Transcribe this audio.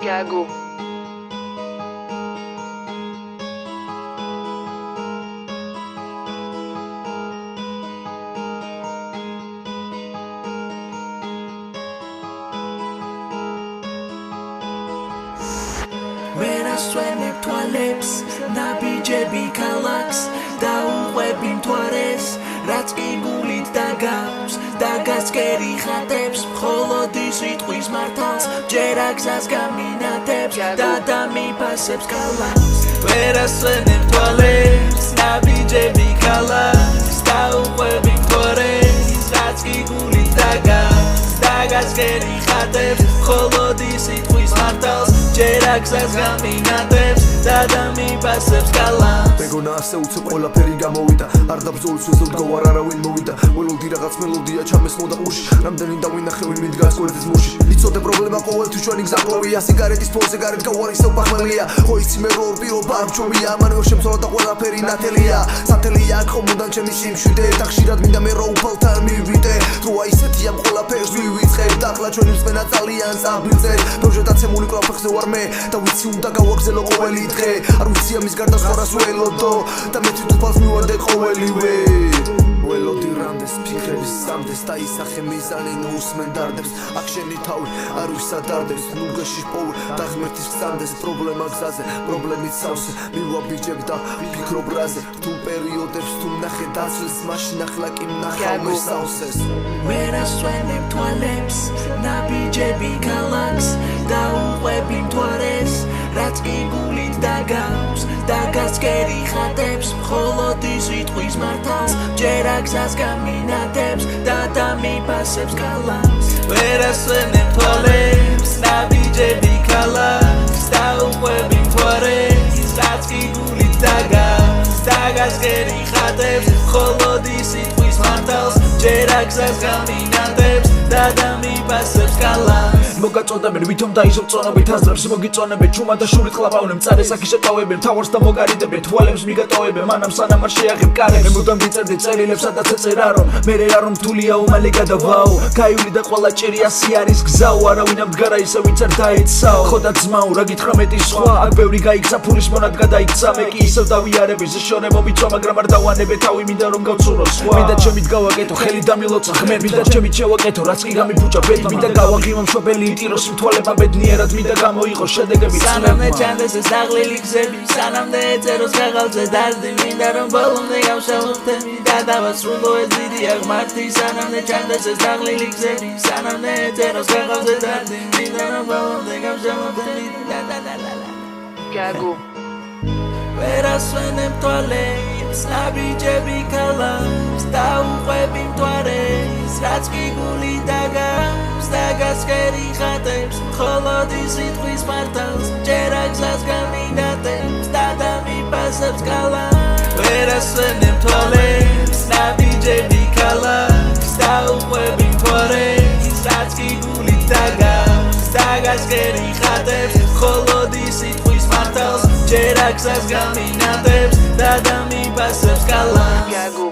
Gago. Վերասვենებ թուալեպս, նաբիջեբի կալաքս, դաուղվեպին թուարես, ռացկի գուլիտ դագავს, դագասկերի խատեպս, խոլոդի սիտխույս մարդաս, ջերակզաս գամինատեպս, դադամի պասեպս կալաքս Վերասվենებ թուալեպս, նաբիջեբի կալաքս, դաուղվեպին թուարես, ռացկի գուլիտ դագავს, դագասկերի խատեպս, խոլոդի սիտխույս մարդաս ջերակზას გამინადებს დადამი პასებს კალამს მეგონა ასე უცებ ყველაფერი გამოვიდა არ დაბრძოლს ვეზოდგავარ არავინ მოვიდა ველოდი რაღაც მელოდია ჩამეს მოდა ურში რამდენი დავინახე ვინ მიდგას ყურეთის მურში იცოდე პრობლემა ყოველთვის ჩვენი გზაყოვია სიგარეტის ფონზე გარეთ გავარისო ბახმელია ხო იცი მე რო პირობა ამჩომია ამანო შემცოლა და ყველაფერი ნათელია სათელია აქ ხომოდან ჩემი სიმშვიდე და ხშირად მინდა მე რო უფალთან მივიდე თუ აი ისეთია ყველაფერს ვივიწყებ და ახლა ჩვენი მსმენა ძალიან წაბილზე პროჟეტაცემული კრაფეხზე მე და ვიცი უნდა გავაგზელო ყოველი დღე არ ვიცი ამის გარდა სხვას ველოდო და მე თვითონაც მივანდე ყოველივე ველოდი რამდენს ფიქრების სამდეს და ისახე მიზანი ნუ უსმენდარდებს აქ შენი თავი არ ვისადარდებს ნუგაში პოვე და ღმერთის გზანდეს პრობლემა გზაზე პრობლემით სავსე მივაბიჯებ და ვფიქრობ რაზე რთულ პერიოდებს თუ ნახე დაცვის მაშინ ახლა კი ნახავ მე სავსეს ვერასვენებ თვალებს ნაბიჯები ქალაქს დაუყვები მთვარეს რაც კი გულით დაგავს დაგასკერი ხატებს მხოლოდი სიტყვის მართავს ჯერაგზას გამინადებს და დამიფასებს კალამს ვერასვენებ თვალებს ნაბიჯები ქალაქს დაუყვები მთვარეს რაც კი გულით დაგავს დაგასკერი ხატებს მხოლოდი სიტყვის მართავს ჯერაგზას გამინადებს და დამიფასებს კალამს მოგაწონებენ ვითომ დაისო წონობით აზრებს მოგიწონებენ ჩუმა და შურით ყლაპავნემ წარე საკი შეკავებენ თავს და მოგარიდებენ თვალებს მიგატოვებენ მანამ სანამ არ შეაღებ კარებს მე მუდამ გიწერდი წერილებს სადაც ეწერა რომ მე რა რომ თულია უმალე გადავაო გაივლი და ყველა ჭირი ასი არის გზაო არავინ ამ დგარა ისე ვინც არ დაეცაო ხო და ძმაო რა გითხრა მეტი სხვა აქ ბევრი გაიქცა ფულის მონად გადაიქცა მე კი ისევ დავიარები ზეშორე მომიწვა მაგრამ არ დავანებე თავი მინდა რომ გავცურო სხვა მინდა ჩემით გავაკეთო ხელი დამილოცა ღმერთ მინდა ჩემით შევაკეთო რაც კი გამიფუჭა ბედ მინდა გავაღიმო მშობელი ტიროს მთვალება ბედნიერად მინდა გამოიყო შედეგები სანამდე ჩანდეს ეს აღლილი გზები სანამდე ეწეროს გაღალზე დარდი მინდა რომ ბოლომდე გავშალო თემი და დავასრულო ეს დიდი აღმართი სანამდე ჩანდეს ეს აღლილი გზები სანამდე ეწეროს გაღალზე დარდი მინდა რომ ბოლომდე გავშალო თემი Gago. ვერასვენებ თვალებს ნაბიჯები ქალაქს დაუყვები მთვარეს რაც კი გული დაგავს დაგასკერი ხატებს მხოლოდი სიტყვის მართავს ჯერაგზას გამინადებს და დამიფასებს კალამს ვერასვენებ თვალებს ნაბიჯები ქალაქს დაუყვები მთვარეს რაც კი გული დაგავს დაგასკერი ხატებს მხოლოდი სიტყვის მართავს ჯერაგზას გამინადებს და დამიფასებს კალამს